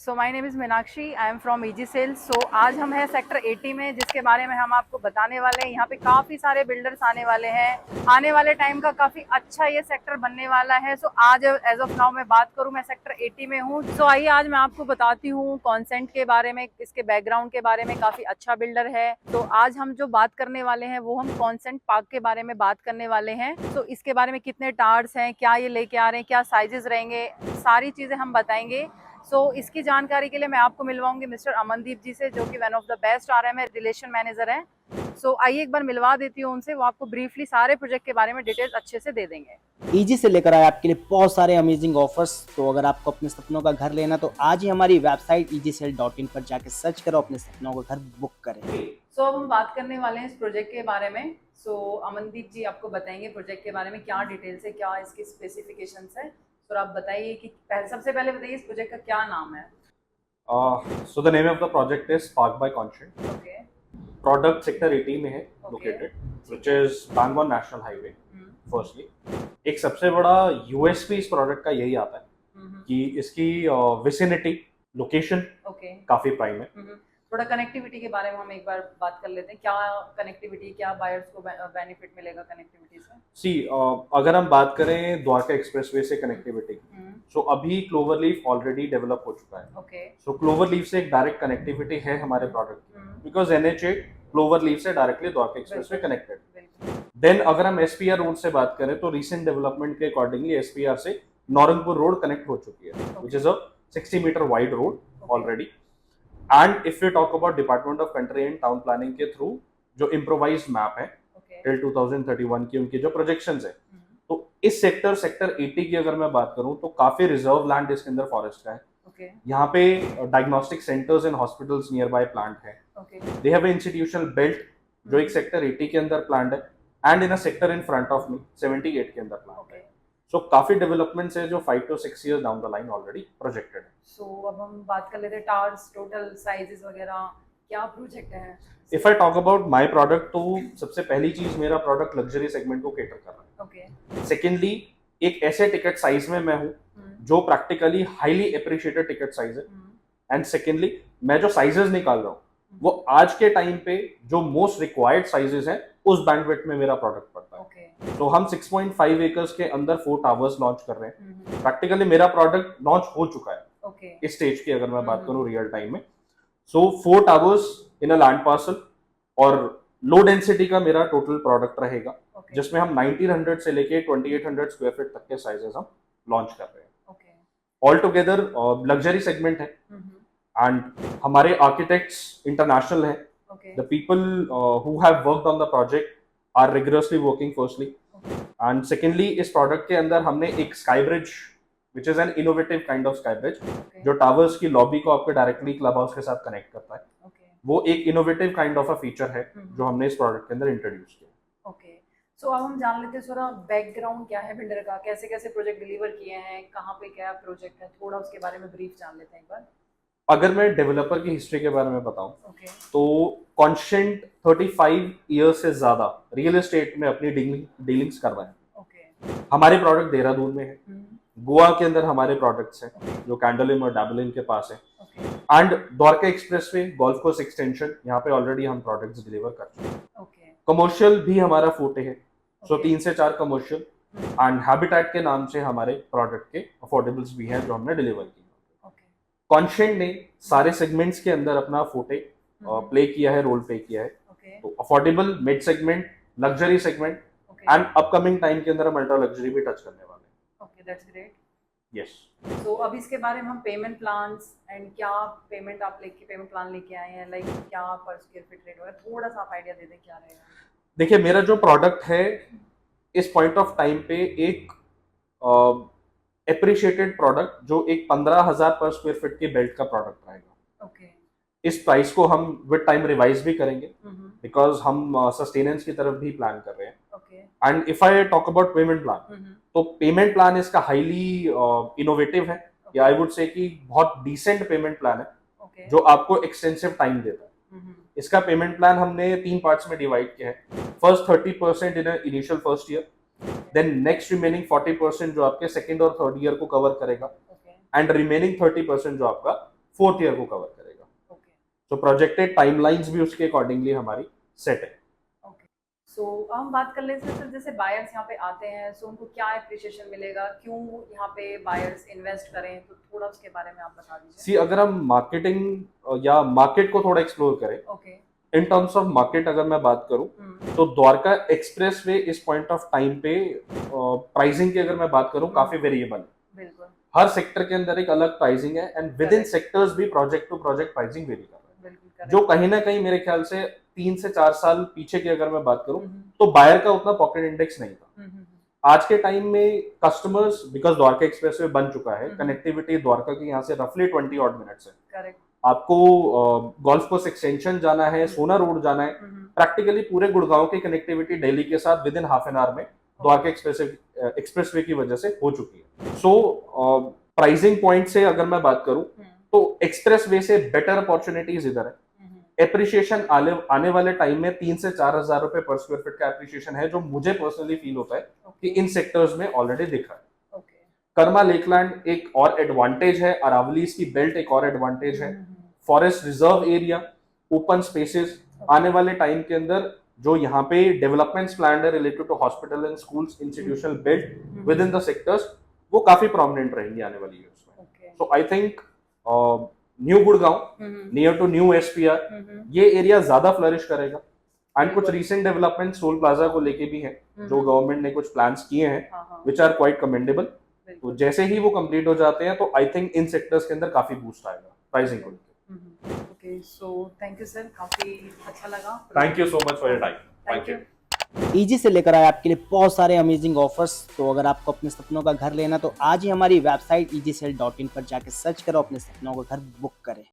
So my name is Meenakshi, I am from easy sales. So आज हम हैं sector 80 में, जिसके बारे में हम आपको बताने वाले हैं। यहाँ पे काफ़ी सारे बिल्डर्स आने वाले हैं। आने वाले टाइम का काफ़ी अच्छा ये सेक्टर बनने वाला है। सो आज एज ऑफ नाउ मैं बात करूँ, मैं सेक्टर 80 में हूँ। सो आइए आज मैं आपको बताती हूँ कॉन्सेंट के बारे में, इसके बैकग्राउंड के बारे में। काफ़ी अच्छा बिल्डर है। तो आज हम जो बात करने वाले हैं वो हम कॉन्सेंट पार्क के बारे में बात करने वाले हैं। तो इसके बारे में कितने टावर्स हैं, क्या ये लेके आ रहे हैं, क्या साइजेस रहेंगे, सारी चीज़ें हम बताएंगे। इसकी जानकारी के लिए मैं आपको मिलवाऊंगी मिस्टर अमनदीप जी से, जो कि one of the best RM है, रिलेशन मैनेजर हैं। आइए एक बार मिलवा देती हूँ उनसे, वो आपको ब्रीफली सारे प्रोजेक्ट के बारे में डिटेल्स अच्छे से दे देंगे। ईजी से लेकर आए आपके लिए बहुत सारे अमेजिंग ऑफर्स। तो अगर आपको अपने सपनों का घर लेना तो आज ही हमारी वेबसाइट easycell.in पर जाके सर्च करो, अपने सपनों का घर बुक करें। अब हम बात करने वाले हैं इस प्रोजेक्ट के बारे में। अमनदीप जी आपको बताएंगे प्रोजेक्ट के बारे में, क्या डिटेल्स है, क्या इसकी स्पेसिफिकेशंस है। आप बताइए कि सबसे पहले बताइए इस प्रोजेक्ट का क्या नाम है। So the name of the project is Park by Conscient. Okay. Product sector 80 में है Okay. located, which is Bangor National Highway. Firstly, एक सबसे बड़ा USP इस प्रोडक्ट का यही आता है कि इसकी विसिनिटी लोकेशन ओके। काफी प्राइम है। थोड़ा कनेक्टिविटी के बारे में हम एक बार बात कर लेते हैं। क्या कनेक्टिविटी, क्या बायर्स को बेनिफिट मिलेगा कनेक्टिविटी से? अगर हम बात करें द्वारका एक्सप्रेसवे से कनेक्टिविटी की, सो अभी क्लोवर लीफ ऑलरेडी डेवलप हो चुका है। ओके। सो क्लोवर लीफ से एक डायरेक्ट कनेक्टिविटी है हमारे प्रोडक्ट की, बिकॉज NH8 क्लोवर लीफ से directly Dwarka expressway connected. Then अगर हम SPR रोड से बात करें तो रिसेंट डेवलपमेंट के अकॉर्डिंगली SPR से नौरंगपुर रोड कनेक्ट हो चुकी है, which is a 60 metre wide road already. And if you talk about department of country and town planning के थ्रू जो इम्प्रोवाइज्ड मैप है टिल 2031 की उनकी जो प्रोजेक्शंस है, तो इस सेक्टर 80 की अगर मैं बात करूं तो काफी रिजर्व लैंड इसके अंदर फॉरेस्ट का है। यहाँ पे diagnostic centres and hospitals nearby plant है। दे हैव इंस्टीट्यूशनल बेल्ट जो एक सेक्टर 80 के अंदर प्लांट है, and in a sector in front of me 78 के अंदर प्लांट है। सो काफी डेवलपमेंट्स है जो 5 to 6 years down the line already projected है। अब हम बात कर लेते हैं टावर्स, टोटल साइजेस वगैरह, क्या प्रोजेक्ट है। If I talk about my product, तो सबसे पहली चीज मेरा प्रोडक्ट लग्जरी सेगमेंट को केटर कर रहा है। सेकेंडली, एक ऐसे टिकट साइज में मैं हूँ जो practically highly appreciated ticket size है। एंड सेकेंडली, मैं जो साइजेस निकाल रहा हूँ वो आज के टाइम पे जो मोस्ट रिक्वायर्ड साइजेस हैं उस बैंडविड्थ में मेरा प्रोडक्ट पड़ता है। तो हम 6.5 एकर्स के अंदर 4 टावर्स लॉन्च कर रहे हैं। प्रैक्टिकली मेरा प्रोडक्ट लॉन्च हो चुका है इस स्टेज की अगर मैं बात करूं रियल टाइम में। 4 towers in a land parcel, और लो डेंसिटी का मेरा टोटल प्रोडक्ट रहेगा, जिसमें हम 1900 से लेके 2800 स्क्वायर फीट तक के साइजेस हम लॉन्च कर रहे हैं। ऑल टुगेदर लग्जरी सेगमेंट है, एंड हमारे आर्किटेक्ट्स इंटरनेशनल है। The people who have worked on the project are rigorously working firstly, and secondly इस प्रोडक्ट के अंदर हमने एक sky bridge, which is an innovative kind of sky bridge, जो towers की लॉबी को आपके डायरेक्टली क्लब हाउस के साथ कनेक्ट करता है। वो एक innovative kind of a feature है जो हमने इस प्रोडक्ट के अंदर इंट्रोड्यूस किया। अब हम जान लेते हैं थोड़ा बैकग्राउंड क्या है बिल्डर का, कैसे कैसे प्रोजेक्ट डिलीवर किए हैं, कहाँ पे क्या प्रोजेक्ट है, थोड़ा उसके बारे में ब्रीफ जान लेते हैं एक बार। अगर मैं डेवलपर की हिस्ट्री के बारे में बताऊं, तो कॉन्शेंट 35 ईयर्स से ज्यादा रियल एस्टेट में अपनी डीलिंग्स कर रहे हैं। हमारे प्रोडक्ट देहरादून में है, गोवा के अंदर हमारे प्रोडक्ट्स हैं जो कैंडोलिम और डैबलिन के पास है, and Dwarka expressway golf course extension, यहाँ पे ऑलरेडी हम प्रोडक्ट्स डिलीवर कर चुके हैं। कमर्शियल भी हमारा फोटे है, सो 3 से 4 कमर्शियल, एंड हैबिटेट के नाम से हमारे प्रोडक्ट के अफोर्डेबल्स भी हैं जो हमने डिलीवर किए। कॉन्शेंट ने सारे सेगमेंट्स के अंदर अपना फोटे प्ले किया है, रोल प्ले किया है। तो affordable, mid segment, luxury segment, and upcoming time के अंदर हम अल्ट्रा लग्जरी भी टच करने वाले हैं। Okay, that's great. यस। अब इसके बारे में हम पेमेंट प्लान्स एंड क्या पेमेंट प्लान लेके आए हैं, लाइक क्या पर स्क्वायर फीट रेट होगा, थोड़ा सा आप आइडिया दे दें क्या रहेगा। देखिए, मेरा जो प्रोडक्ट है इस पॉइंट ऑफ टाइम पे एक एप्रिशिएटेड प्रोडक्ट, जो एक 15,000 पर स्क्वायर फीट के बेल्ट का प्रोडक्ट रहेगा। इस प्राइस को हम विद टाइम रिवाइज भी करेंगे, बिकॉज हम सस्टेनेंस की तरफ भी प्लान कर रहे हैं। And if I talk about payment plan, तो पेमेंट प्लान इसका हाईली इनोवेटिव है, या आई वुड से कि बहुत डिसेंट पेमेंट प्लान है जो आपको एक्सटेंसिव टाइम देता है। इसका पेमेंट प्लान हमने 3 पार्ट्स में डिवाइड किया है। First 30% in initial first year, then next remaining 40% जो आपके सेकंड और थर्ड ईयर को कवर करेगा, एंड रिमेनिंग 30% जो आपका 4th ईयर को कवर करेगा। ओके तो प्रोजेक्टेड टाइमलाइंस भी उसके अकॉर्डिंगली हमारी सेट है। ओके। सो हम बात कर लेते हैं सर, जैसे बायर्स यहाँ पे आते हैं सो उनको क्या एप्रिसिएशन मिलेगा, क्यों यहाँ पे बायर्स इन्वेस्ट करें, तो थोड़ा उसके बारे में आप बता दीजिए। सी अगर हम मार्केटिंग या मार्केट को थोड़ा एक्सप्लोर करें, okay. In terms of market अगर मैं बात करूं तो द्वारका एक्सप्रेस वे इस पॉइंट ऑफ टाइम पे प्राइसिंग की अगर मैं बात करूं काफी वेरिएबल है। बिल्कुल हर सेक्टर के अंदर एक अलग प्राइसिंग है and within Correct. Sectors भी project to project pricing vary कर रहा है, बिल्कुल correct. जो कहीं ना कहीं मेरे ख्याल से 3 से 4 साल पीछे की अगर मैं बात करूं हम्म, तो बायर का उतना पॉकेट इंडेक्स नहीं था। हम्म, हम्म, आज के टाइम में customers, because Dwarka express way बन चुका है, हम्म। कनेक्टिविटी द्वारका की यहाँ से रफली 20 ऑड मिनट्स है। correct. आपको गोल्फ कोर्स एक्सटेंशन जाना है, सोना रोड जाना है, प्रैक्टिकली पूरे गुड़गांव की कनेक्टिविटी दिल्ली के साथ with in half an hour में द्वारका एक्सप्रेस वे की वजह से हो चुकी है। सो प्राइसिंग पॉइंट से अगर मैं बात करूं तो एक्सप्रेस वे से बेटर अपॉर्चुनिटीज इधर है। एप्रिशिएशन आने वाले टाइम में 3 से 4 हजार रुपए पर स्क्वायर फीट का एप्रिशिएशन है, जो मुझे पर्सनली फील होता है कि इन सेक्टर्स में ऑलरेडी दिखा है। कर्मा लेकलैंड एक और एडवांटेज है, अरावली की बेल्ट एक और एडवांटेज है, forest reserve area, open spaces. आने वाले टाइम के अंदर जो यहाँ पे डेवलपमेंट्स प्लान है related to hospital and schools, institutional built within the sectors, वो काफी प्रोमिनेंट रहेंगी आने वाली ईयर्स में। So I think new Gurgaon near to new SPR ये एरिया ज्यादा फ्लरिश करेगा। एंड कुछ रीसेंट डेवलपमेंट टोल प्लाजा को लेके भी हैं, जो गवर्नमेंट ने कुछ प्लान्स किए हैं विच आर क्वाइट कमेंडेबल। तो जैसे ही वो कंप्लीट हो जाते हैं तो आई थिंक इन सेक्टर्स के अंदर काफी बूस्ट आएगा प्राइसिंग को। Okay, so thank you sir, काफी अच्छा लगा। Thank you so much for your time. Thank you. Easy से लेकर आए आपके लिए बहुत सारे अमेजिंग ऑफर्स। तो अगर आपको अपने सपनों का घर लेना तो आज ही हमारी वेबसाइट easycell.in पर जाके सर्च करो, अपने सपनों का घर बुक करें।